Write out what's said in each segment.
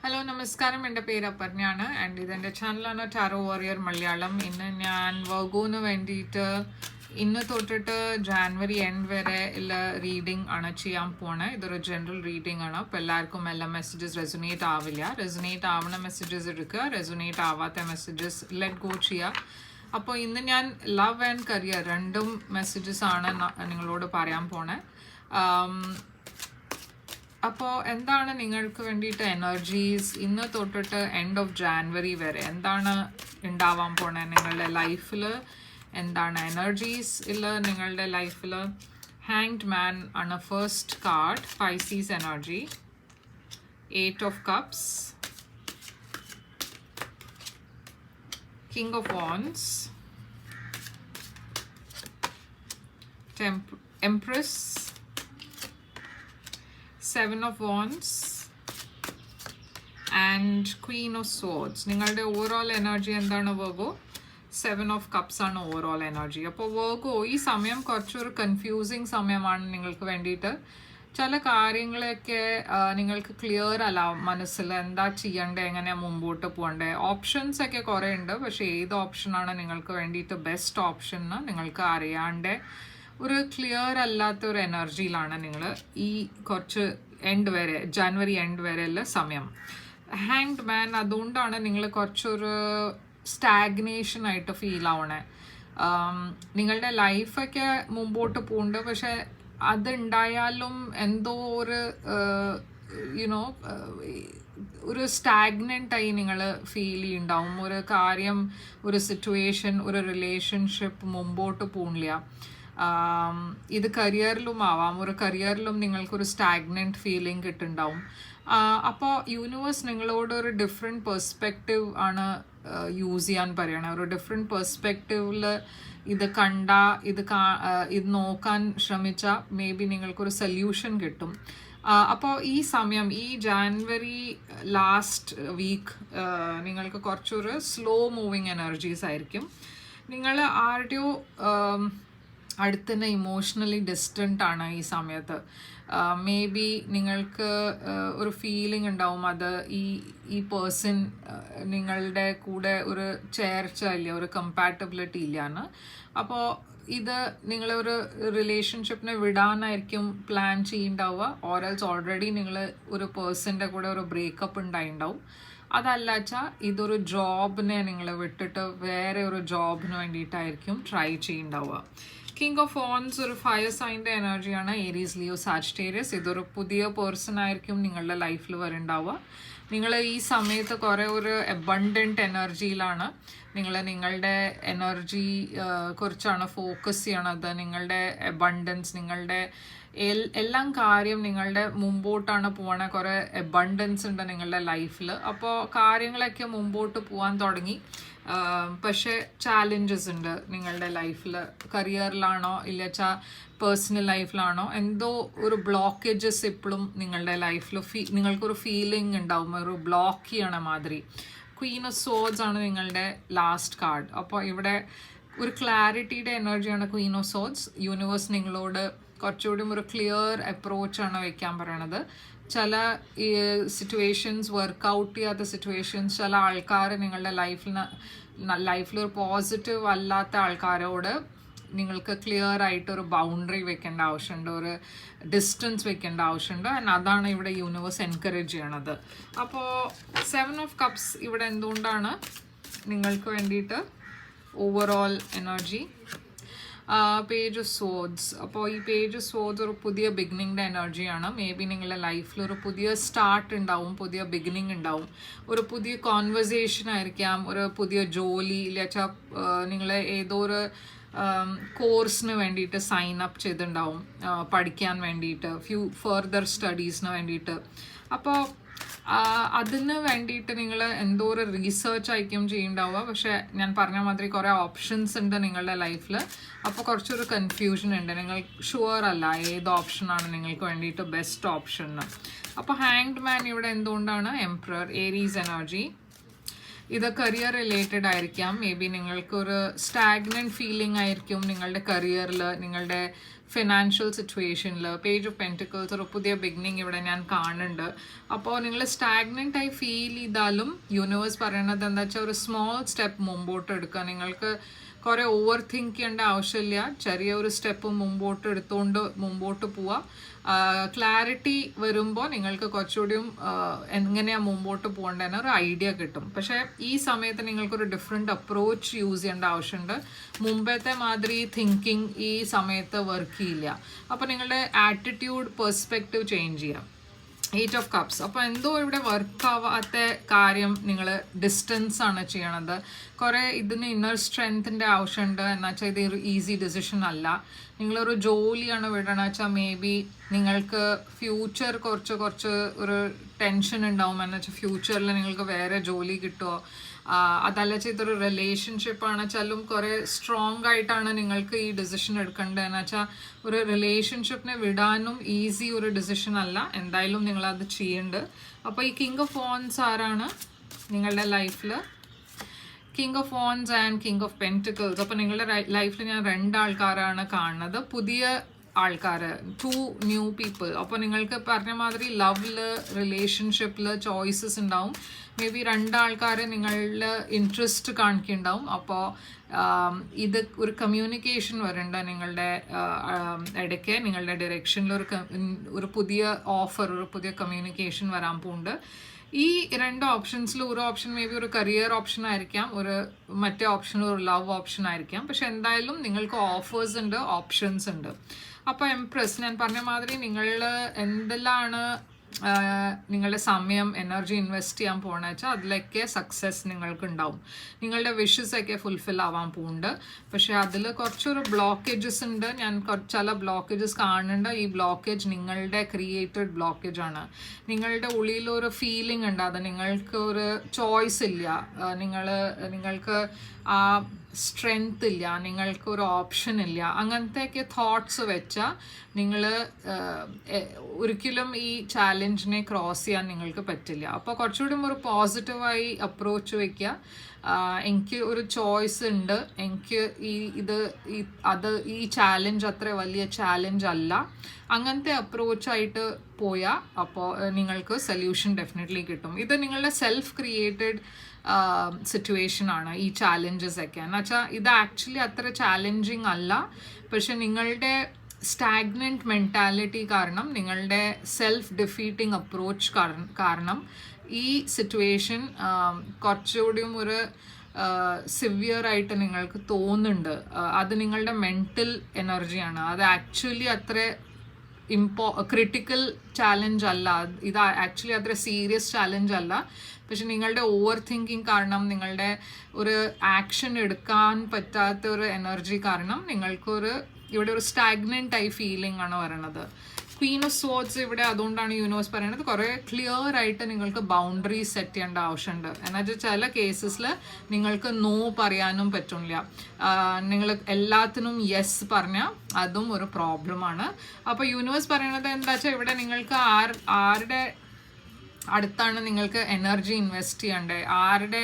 Hello നമസ്കാരം, എൻ്റെ പേര് അപർണയാണ് ആൻഡ് ഇതെൻ്റെ ചാനലാണ് ടാരോ വാരിയർ മലയാളം. ഇന്ന് ഞാൻ വർഗോന് വേണ്ടിയിട്ട് ഇന്ന് തൊട്ടിട്ട് ജാനുവരി എൻഡ് വരെ ഉള്ള റീഡിംഗ് ആണ് ചെയ്യാൻ പോണേ. ഇതൊരു ജനറൽ റീഡിംഗ് ആണ്. അപ്പോൾ എല്ലാവർക്കും എല്ലാ മെസ്സേജസ് റെസൊനേറ്റ് ആവില്ല. റെസൊനേറ്റ് ആവുന്ന മെസ്സേജസ് എടുക്കുക, റെസൊനേറ്റ് ആവാത്ത മെസ്സേജസ് ലെറ്റ് ഗോ ചെയ്യുക. അപ്പോൾ ഇന്ന് ഞാൻ ലവ് ആൻഡ് കരിയർ രണ്ടും മെസ്സേജസ് ആണ് നിങ്ങളോട് പറയാൻ പോണേ. അപ്പോൾ എന്താണ് നിങ്ങൾക്ക് വേണ്ടിയിട്ട് എനർജീസ് ഇന്ന് തൊട്ടിട്ട് എൻഡ് ഓഫ് ജാനുവരി വരെ എന്താണ് ഉണ്ടാവാൻ പോണേ നിങ്ങളുടെ ലൈഫിൽ? എന്താണ് എനർജീസ് ഇല്ല നിങ്ങളുടെ ലൈഫിൽ? ഹാങ്ഡ് മാൻ ആണ് first card, Pisces energy. 8 of cups, king of wands, empress, 7 of Wands and Queen of Swords. നിങ്ങളുടെ ഓവറോൾ എനർജി എന്താണ് വർഗോ? 7 of Cups ആണ് ഓവറോൾ എനർജി. അപ്പോൾ വർഗോ ഈ സമയം കുറച്ചൊരു കൺഫ്യൂസിങ് സമയമാണ് നിങ്ങൾക്ക് വേണ്ടിയിട്ട്. ചില കാര്യങ്ങളൊക്കെ നിങ്ങൾക്ക് ക്ലിയർ അല്ല മനസ്സിൽ, എന്താ ചെയ്യണ്ടേ, എങ്ങനെയാണ് മുമ്പോട്ട് പോകണ്ടേ. ഓപ്ഷൻസ് ഒക്കെ കുറേ ഉണ്ട്, പക്ഷേ ഏത് ഓപ്ഷനാണ് നിങ്ങൾക്ക് വേണ്ടിയിട്ട് ബെസ്റ്റ് ഓപ്ഷൻ എന്ന് നിങ്ങൾക്ക് അറിയാണ്ട് ഒരു ക്ലിയർ അല്ലാത്ത ഒരു എനർജിയിലാണ് നിങ്ങൾ ഈ കുറച്ച് എൻഡ് വരെ, ജാനുവരി എൻഡ് വരെയുള്ള സമയം. ഹാങ്ഡ് മാൻ, അതുകൊണ്ടാണ് നിങ്ങൾ കുറച്ചൊരു സ്റ്റാഗ്നേഷൻ ആയിട്ട് ഫീൽ ആവണേ. നിങ്ങളുടെ ലൈഫൊക്കെ മുമ്പോട്ട് പോകുന്നുണ്ട്, പക്ഷെ അതുണ്ടായാലും എന്തോ ഒരു യുനോ ഒരു സ്റ്റാഗ്നൻ്റായി നിങ്ങൾ ഫീൽ ചെയ്യുന്നുണ്ടാവും. ഒരു കാര്യം, ഒരു സിറ്റുവേഷൻ, ഒരു റിലേഷൻഷിപ്പ് മുമ്പോട്ട് പോകില്ല. ഇത് കരിയറിലും ആവാം. ഒരു കരിയറിലും നിങ്ങൾക്കൊരു സ്റ്റാഗ്നൻറ്റ് ഫീലിംഗ് കിട്ടുന്നുണ്ടാവും. അപ്പോൾ യൂണിവേഴ്സ് നിങ്ങളോട് ഒരു ഡിഫറെൻറ്റ് പെർസ്പെക്റ്റീവ് ആണ് യൂസ് ചെയ്യാൻ പറയണേ. ഒരു ഡിഫറെൻറ്റ് പെർസ്പെക്റ്റീവിൽ ഇത് ഇത് നോക്കാൻ ശ്രമിച്ചാൽ മേ ബി നിങ്ങൾക്കൊരു സൊല്യൂഷൻ കിട്ടും. അപ്പോൾ ഈ സമയം, ഈ ജാനുവരി ലാസ്റ്റ് വീക്ക് നിങ്ങൾക്ക് കുറച്ചൊരു സ്ലോ മൂവിങ് എനർജീസ് ആയിരിക്കും. നിങ്ങൾ ആരുടെയോ അടുത്തന്നെ ഇമോഷണലി ഡിസ്റ്റൻ്റ് ആണ് ഈ സമയത്ത്. മേ ബി നിങ്ങൾക്ക് ഒരു ഫീലിംഗ് ഉണ്ടാവും അത് ഈ പേഴ്സൺ നിങ്ങളുടെ കൂടെ ഒരു ചേർച്ച ഇല്ല, ഒരു കമ്പാറ്റബിലിറ്റി ഇല്ലയെന്ന്. അപ്പോൾ ഇത് നിങ്ങളൊരു റിലേഷൻഷിപ്പിനെ വിടാനായിരിക്കും പ്ലാൻ ചെയ്യുന്നുണ്ടാവുക. ഓരൽസ് ഓൾറെഡി നിങ്ങൾ ഒരു പേഴ്സൻ്റെ കൂടെ ഒരു ബ്രേക്കപ്പ് ഉണ്ടായിട്ടുണ്ടാവും. അതല്ലാച്ചാൽ ഇതൊരു ജോബിനെ നിങ്ങൾ വിട്ടിട്ട് വേറെ ഒരു ജോബിന് വേണ്ടിയിട്ടായിരിക്കും ട്രൈ ചെയ്യുന്നുണ്ടാവുക. കിങ് ഓഫ് വാൻഡ്സ് ഒരു ഫയർ സൈൻ്റെ എനർജിയാണ്. Aries, Leo, Sagittarius. ഇതൊരു പുതിയ പേഴ്സൺ ആയിരിക്കും നിങ്ങളുടെ ലൈഫിൽ വരുന്നുണ്ടാവുക. നിങ്ങൾ ഈ സമയത്ത് കുറേ ഒരു അബണ്ടൻറ്റ് എനർജിയിലാണ്. നിങ്ങളുടെ എനർജി കുറിച്ചാണ് ഫോക്കസ് ചെയ്യണത്. നിങ്ങളുടെ അബണ്ടൻസ്, നിങ്ങളുടെ എല്ലാം കാര്യം നിങ്ങളുടെ മുമ്പോട്ടാണ് പോകണ. കുറേ അബണ്ടൻസ് ഉണ്ട് നിങ്ങളുടെ ലൈഫിൽ. അപ്പോൾ കാര്യങ്ങളൊക്കെ മുമ്പോട്ട് പോകാൻ തുടങ്ങി. പക്ഷേ ചാലഞ്ചസ് ഉണ്ട് നിങ്ങളുടെ ലൈഫിൽ. കരിയറിലാണോ ഇല്ലച്ചാൽ പേഴ്സണൽ ലൈഫിലാണോ എന്തോ ഒരു ബ്ലോക്കേജസ് ഇപ്പോഴും നിങ്ങളുടെ ലൈഫിൽ നിങ്ങൾക്കൊരു ഫീലിംഗ് ഉണ്ടാവും, ഒരു ബ്ലോക്ക് ചെയ്യണ മാതിരി. ക്വീൻ ഓഫ് സോഡ്സ് ആണ് നിങ്ങളുടെ ലാസ്റ്റ് കാർഡ്. അപ്പോൾ ഇവിടെ ഒരു ക്ലാരിറ്റിയുടെ എനർജിയാണ് ക്വീൻ ഓഫ് സോഡ്സ്. യൂണിവേഴ്സ് നിങ്ങളോട് കുറച്ചുകൂടി ഒരു ക്ലിയർ അപ്രോച്ചാണ് വയ്ക്കാൻ പറയണത്. ചില സിറ്റുവേഷൻസ്, വർക്കൗട്ട് ചെയ്യാത്ത സിറ്റുവേഷൻസ്, ചില ആൾക്കാർ നിങ്ങളുടെ ലൈഫിലൊരു പോസിറ്റീവ് അല്ലാത്ത ആൾക്കാരോട് നിങ്ങൾക്ക് ക്ലിയർ ആയിട്ടൊരു ബൗണ്ടറി വെക്കേണ്ട ആവശ്യമുണ്ട്, ഒരു ഡിസ്റ്റൻസ് വെക്കേണ്ട ആവശ്യമുണ്ട്. ആൻഡ് അതാണ് ഇവിടെ യൂണിവേഴ്സ് എൻകറേജ് ചെയ്യണത്. അപ്പോൾ 7 ഓഫ് കപ്സ് ഇവിടെ എന്തുകൊണ്ടാണ് നിങ്ങൾക്ക് വേണ്ടിയിട്ട് overall energy. Page of swords. അപ്പോൾ ഈ പേജ് ഓഫ് സോഡ്സ് ഒരു പുതിയ ബിഗിനിങ്ങിൻ്റെ എനർജിയാണ്. മേ ബി നിങ്ങളുടെ ലൈഫിൽ ഒരു പുതിയ സ്റ്റാർട്ട് ഉണ്ടാവും, പുതിയ ബിഗിനിങ് ഉണ്ടാവും. ഒരു പുതിയ കോൺവെർസേഷൻ ആയിരിക്കാം, ഒരു പുതിയ ജോലി, ഇല്ലാച്ചാൽ നിങ്ങൾ ഏതോ ഒരു കോഴ്സിന് വേണ്ടിയിട്ട് സൈൻ അപ്പ് ചെയ്തിട്ടുണ്ടാവും, പഠിക്കാൻ വേണ്ടിയിട്ട്, ഫർദർ സ്റ്റഡീസിന് വേണ്ടിയിട്ട്. അപ്പോൾ അതിന് വേണ്ടിയിട്ട് നിങ്ങൾ എന്തോ ഒരു റീസേർച്ച് ആയിരിക്കും ചെയ്യുന്നുണ്ടാവുക. പക്ഷേ ഞാൻ പറഞ്ഞ മാതിരി കുറേ ഓപ്ഷൻസ് ഉണ്ട് നിങ്ങളുടെ ലൈഫിൽ. അപ്പോൾ കുറച്ചൊരു കൺഫ്യൂഷൻ ഉണ്ട്, നിങ്ങൾ ഷുവർ അല്ല ഏത് ഓപ്ഷനാണ് നിങ്ങൾക്ക് വേണ്ടിയിട്ട് ബെസ്റ്റ് ഓപ്ഷൻ എന്ന്. അപ്പോൾ ഹാങ്ഡ് മാൻ ഇവിടെ എന്തുകൊണ്ടാണ്? Emperor, Aries energy. ഇത് കരിയർ റിലേറ്റഡ് ആയിരിക്കാം. മേ ബി നിങ്ങൾക്കൊരു സ്റ്റാഗ്നൻറ്റ് ഫീലിംഗ് ആയിരിക്കും നിങ്ങളുടെ കരിയറിൽ, നിങ്ങളുടെ ഫിനാൻഷ്യൽ സിറ്റുവേഷനിൽ പേജ് ഓഫ് പെൻറ്റിക്കിൾസ് ഒരു പുതിയ ബിഗിനിങ് ഇവിടെ ഞാൻ കാണുന്നുണ്ട്. അപ്പോൾ നിങ്ങൾ സ്റ്റാഗ്നൻ്റ് ആയി ഫീൽ ചെയ്താലും യൂണിവേഴ്സ് പറയണത് എന്താ വെച്ചാൽ ഒരു സ്മോൾ സ്റ്റെപ്പ് മുമ്പോട്ട് എടുക്കുക. നിങ്ങൾക്ക് കുറേ ഓവർ തിങ്ക് ചെയ്യേണ്ട ആവശ്യമില്ല. ചെറിയൊരു സ്റ്റെപ്പ് മുമ്പോട്ട് എടുത്തുകൊണ്ട് മുമ്പോട്ട് പോവുക. ക്ലാരിറ്റി വരുമ്പോൾ നിങ്ങൾക്ക് കുറച്ചുകൂടിയും എങ്ങനെയാണ് മുമ്പോട്ട് പോകേണ്ടതെന്ന് ഒരു ഐഡിയ കിട്ടും. പക്ഷേ ഈ സമയത്ത് നിങ്ങൾക്കൊരു ഡിഫറെൻറ്റ് അപ്രോച്ച് യൂസ് ചെയ്യേണ്ട ആവശ്യമുണ്ട്. മുമ്പത്തെ മാതിരി തിങ്കിങ് ഈ സമയത്ത് വർക്ക് ചെയ്യില്ല. അപ്പോൾ നിങ്ങളുടെ ആറ്റിറ്റ്യൂഡ് പെർസ്പെക്റ്റീവ് ചേഞ്ച് ചെയ്യാം. 8 of Cups. അപ്പോൾ എന്തോ ഇവിടെ വർക്കാവാത്ത കാര്യം നിങ്ങൾ ഡിസ്റ്റൻസ് ആണ് ചെയ്യണത്. കുറേ ഇതിന് ഇന്നർ സ്ട്രെങ്ത്തിൻ്റെ ആവശ്യമുണ്ട്. എന്നുവെച്ചാൽ ഇത് ഒരു ഈസി ഡിസിഷൻ അല്ല. നിങ്ങളൊരു ജോലിയാണ് വിടണമെന്ന് വെച്ചാൽ മേ ബി നിങ്ങൾക്ക് ഫ്യൂച്ചർ കുറച്ച് ഒരു ടെൻഷൻ ഉണ്ടാവും. എന്ന് വെച്ചാൽ ഫ്യൂച്ചറിൽ നിങ്ങൾക്ക് വേറെ ജോലി കിട്ടുമോ, അതല്ല ഇതൊരു റിലേഷൻഷിപ്പാണ് വെച്ചാലും കുറേ സ്ട്രോങ് ആയിട്ടാണ് നിങ്ങൾക്ക് ഈ ഡിസിഷൻ എടുക്കേണ്ടത്. എന്ന് വെച്ചാൽ ഒരു റിലേഷൻഷിപ്പിനെ വിടാനും ഈസി ഒരു ഡിസിഷൻ അല്ല. എന്തായാലും നിങ്ങളത് ചെയ്യുന്നുണ്ട്. അപ്പോൾ ഈ കിങ് ഓഫ് വോൺസ് ആരാണ് നിങ്ങളുടെ ലൈഫിൽ? King of wands and king of pentacles. അപ്പോൾ നിങ്ങളുടെ ലൈഫിൽ ഞാൻ 2 ആൾക്കാരാണ് കാണുന്നത്, പുതിയ ആൾക്കാർ, 2 ന്യൂ പീപ്പിൾ. അപ്പോൾ നിങ്ങൾക്ക് പറഞ്ഞ മാതിരി ലവിൽ റിലേഷൻഷിപ്പിൽ ചോയ്സസ് ഉണ്ടാവും. മേ ബി 2 ആൾക്കാർ നിങ്ങളിൽ ഇൻട്രസ്റ്റ് കാണിക്കുന്നുണ്ടാവും. അപ്പോൾ ഇത് ഒരു കമ്മ്യൂണിക്കേഷൻ വരണ്ട നിങ്ങളുടെ ഇടയ്ക്ക്, നിങ്ങളുടെ ഡയറക്ഷനിൽ ഒരു പുതിയ ഓഫർ, ഒരു പുതിയ കമ്മ്യൂണിക്കേഷൻ വരാൻ പോകുന്നുണ്ട്. ഈ 2 ഓപ്ഷൻസിൽ ഒരു ഓപ്ഷൻ മേ ബി ഒരു കരിയർ ഓപ്ഷൻ ആയിരിക്കാം, മറ്റേ ഓപ്ഷൻ ഒരു ലവ് ഓപ്ഷൻ ആയിരിക്കാം. പക്ഷെ എന്തായാലും നിങ്ങൾക്ക് ഓഫേഴ്സ് ഉണ്ട്, ഓപ്ഷൻസ് ഉണ്ട്. അപ്പോൾ എംപ്രസ് ഞാൻ പറഞ്ഞ മാതിരി നിങ്ങൾ എന്തെല്ലാമാണ് നിങ്ങളുടെ സമയം എനർജി ഇൻവെസ്റ്റ് ചെയ്യാൻ പോകണമെന്ന് വെച്ചാൽ അതിലൊക്കെ സക്സസ് നിങ്ങൾക്ക് ഉണ്ടാവും. നിങ്ങളുടെ വിഷസൊക്കെ ഫുൾഫിൽ ആവാൻ പോകുന്നുണ്ട്. പക്ഷേ അതിൽ കുറച്ചൊരു ബ്ലോക്കേജസ് ഉണ്ട്. ഞാൻ ചില ബ്ലോക്കേജസ് കാണുന്നുണ്ട്. ഈ ബ്ലോക്കേജ് നിങ്ങളുടെ ക്രിയേറ്റഡ് ബ്ലോക്കേജ് ആണ്. നിങ്ങളുടെ ഉള്ളിലൊരു ഫീലിംഗ് ഉണ്ട്, അത് നിങ്ങൾക്ക് ഒരു ചോയ്സ് ഇല്ല, നിങ്ങൾക്ക് ആ സ്ട്രെങ്ത് ഇല്ല, നിങ്ങൾക്കൊരു ഓപ്ഷൻ ഇല്ല. അങ്ങനത്തെയൊക്കെ തോട്ട്സ് വെച്ചാൽ നിങ്ങൾ ഒരിക്കലും ഈ ചാലഞ്ചിനെ ക്രോസ് ചെയ്യാൻ നിങ്ങൾക്ക് പറ്റില്ല. അപ്പോൾ കുറച്ചുകൂടി ഒരു പോസിറ്റീവായി അപ്രോച്ച് വയ്ക്കുക. എനിക്ക് ഒരു ചോയ്സ് ഉണ്ട്, എനിക്ക് ഈ ചാലഞ്ച് അത്ര വലിയ ചാലഞ്ച് അല്ല, അങ്ങനത്തെ അപ്രോച്ചായിട്ട് പോയാൽ അപ്പോൾ നിങ്ങൾക്ക് സൊല്യൂഷൻ ഡെഫിനറ്റ്ലി കിട്ടും. ഇത് നിങ്ങളുടെ സെൽഫ് ക്രിയേറ്റഡ് സിറ്റുവേഷൻ ആണ് ഈ ചാലഞ്ചസ് ഒക്കെ. എന്ന് വെച്ചാൽ ഇത് ആക്ച്വലി അത്ര ചാലഞ്ചിങ് അല്ല. പക്ഷെ നിങ്ങളുടെ സ്റ്റാഗ്നൻറ്റ് മെൻറ്റാലിറ്റി കാരണം, നിങ്ങളുടെ സെൽഫ് ഡിഫീറ്റിംഗ് അപ്രോച്ച് കാരണം ഈ സിറ്റുവേഷൻ കുറച്ചുകൂടിയും ഒരു സിവിയർ ആയിട്ട് നിങ്ങൾക്ക് തോന്നുന്നുണ്ട്. അത് നിങ്ങളുടെ മെൻറ്റൽ എനർജിയാണ്. അത് ആക്ച്വലി അത്ര ക്രിട്ടിക്കൽ ചാലഞ്ച് അല്ല. ഇത് ആക്ച്വലി അത്ര സീരിയസ് ചാലഞ്ച് അല്ല. പക്ഷെ നിങ്ങളുടെ ഓവർ തിങ്കിങ് കാരണം, നിങ്ങളുടെ ഒരു ആക്ഷൻ എടുക്കാൻ പറ്റാത്ത ഒരു എനർജി കാരണം ഇവിടെ ഒരു സ്റ്റാഗ്നൻ്റ് ആയി ഫീലിംഗ് ആണ് വരണത്. ക്വീൻ ഓഫ് സ്വോർഡ്സ് ഇവിടെ അതുകൊണ്ടാണ് യൂണിവേഴ്സ് പറയുന്നത് കുറേ ക്ലിയർ ആയിട്ട് നിങ്ങൾക്ക് ബൗണ്ടറീസ് സെറ്റ് ചെയ്യേണ്ട ആവശ്യമുണ്ട്. എന്നുവെച്ചാൽ ചില കേസസിൽ നിങ്ങൾക്ക് നോ പറയാനും പറ്റില്ല. നിങ്ങൾ എല്ലാത്തിനും യെസ് പറഞ്ഞാൽ അതും ഒരു പ്രോബ്ലമാണ്. അപ്പോൾ യൂണിവേഴ്സ് പറയുന്നത് എന്താ വെച്ചാൽ ഇവിടെ നിങ്ങൾക്ക് ആരുടെ അടുത്താണ് നിങ്ങൾക്ക് എനർജി ഇൻവെസ്റ്റ് ചെയ്യേണ്ടത്,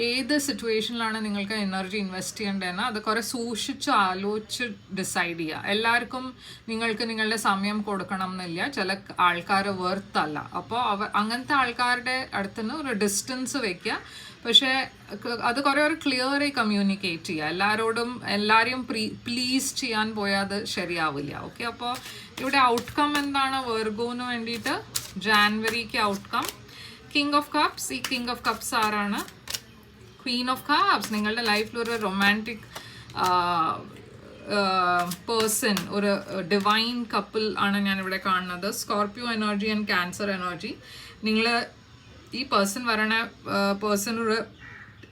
ഏത് സിറ്റുവേഷനിലാണ് നിങ്ങൾക്ക് എനർജി ഇൻവെസ്റ്റ് ചെയ്യേണ്ടതെന്ന് അത് കുറേ സൂക്ഷിച്ച് ആലോചിച്ച് ഡിസൈഡ് ചെയ്യുക. എല്ലാവർക്കും നിങ്ങൾക്ക് നിങ്ങളുടെ സമയം കൊടുക്കണം എന്നില്ല. ചില ആൾക്കാർ വെർത്ത് അല്ല. അപ്പോൾ അങ്ങനത്തെ ആൾക്കാരുടെ അടുത്തുനിന്ന് ഒരു ഡിസ്റ്റൻസ് വയ്ക്കുക. പക്ഷേ അത് കുറേ ഒരു ക്ലിയറായി കമ്മ്യൂണിക്കേറ്റ് ചെയ്യുക. എല്ലാവരെയും പ്ലീസ് ചെയ്യാൻ പോയാൽ അത് ശരിയാവില്ല. ഓക്കെ, അപ്പോൾ ഇവിടെ ഔട്ട്കം എന്താണ് വെർഗോന് വേണ്ടിയിട്ട്? ജാനുവരിക്ക് ഔട്ട്കം കിങ് ഓഫ് കപ്സ്. ഈ കിങ് ഓഫ് കപ്സ് ആരാണ്? Queen of cups. നിങ്ങളുടെ ലൈഫിൽ ഒരു റൊമാൻറ്റിക് പേഴ്സൺ, ഒരു ഡിവൈൻ കപ്പിൾ ആണ് ഞാനിവിടെ കാണുന്നത്. Scorpio energy and cancer energy. ഈ പേഴ്സൺ ഒരു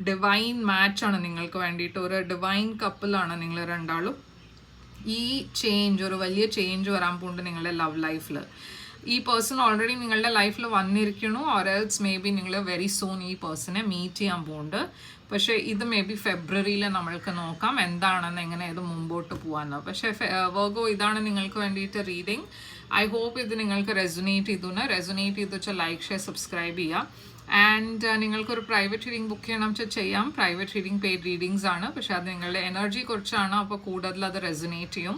ഡിവൈൻ മാച്ചാണ് നിങ്ങൾക്ക് വേണ്ടിയിട്ട്. ഒരു ഡിവൈൻ കപ്പിളാണ് നിങ്ങൾ രണ്ടാളും. ഈ ഒരു വലിയ ചേഞ്ച് വരാൻ പോകുന്നുണ്ട് നിങ്ങളുടെ ലവ് ലൈഫിൽ. ഈ പേഴ്സൺ ഓൾറെഡി നിങ്ങളുടെ ലൈഫിൽ വന്നിരിക്കണു, ഓർ എൽസ് മേ ബി നിങ്ങൾ വെരി സൂൺ ഈ പേഴ്സണെ മീറ്റ് ചെയ്യാൻ പോകുന്നുണ്ട്. പക്ഷേ ഇത് മേ ബി ഫെബ്രുവരിയിൽ നമ്മൾക്ക് നോക്കാം എന്താണെന്ന്, എങ്ങനെ ഇത് മുമ്പോട്ട് പോകാമെന്ന്. പക്ഷേ വെർഗോ, ഇതാണ് നിങ്ങൾക്ക് വേണ്ടിയിട്ട് റീഡിങ്. ഐ ഹോപ്പ് ഇത് നിങ്ങൾക്ക് റെസൊനേറ്റ് ചെയ്തു വെച്ചാൽ ലൈക്ക്, ഷെയർ, സബ്സ്ക്രൈബ് ചെയ്യുക. ആൻഡ് നിങ്ങൾക്കൊരു പ്രൈവറ്റ് റീഡിംഗ് ബുക്ക് ചെയ്യണം വെച്ചാൽ ചെയ്യാം. പ്രൈവറ്റ് റീഡിംഗ് പെയ്ഡ് റീഡിങ്സ് ആണ്, പക്ഷേ അത് നിങ്ങളുടെ എനർജി കുറിച്ചാണ്. അപ്പോൾ കൂടുതൽ അത് റെസൊനേറ്റ് ചെയ്യും.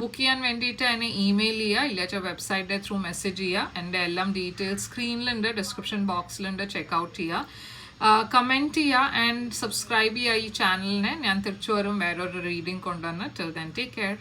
ബുക്ക് ചെയ്യാൻ വേണ്ടിയിട്ട് എന്നെ ഇമെയിൽ ചെയ്യുക, ഇല്ലാച്ച വെബ്സൈറ്റിൻ്റെ ത്രൂ മെസ്സേജ് ചെയ്യുക. എൻ്റെ എല്ലാം ഡീറ്റെയിൽസ് സ്ക്രീനിലുണ്ട്, ഡിസ്ക്രിപ്ഷൻ ബോക്സിലുണ്ട്, ചെക്കൗട്ട് ചെയ്യുക. കമൻറ്റ് ചെയ്യുക ആൻഡ് സബ്സ്ക്രൈബ് ചെയ്യുക ഈ ചാനലിനെ. ഞാൻ തിരിച്ചു വരും വേറൊരു റീഡിങ് കൊണ്ടുവന്ന്. Till then take care.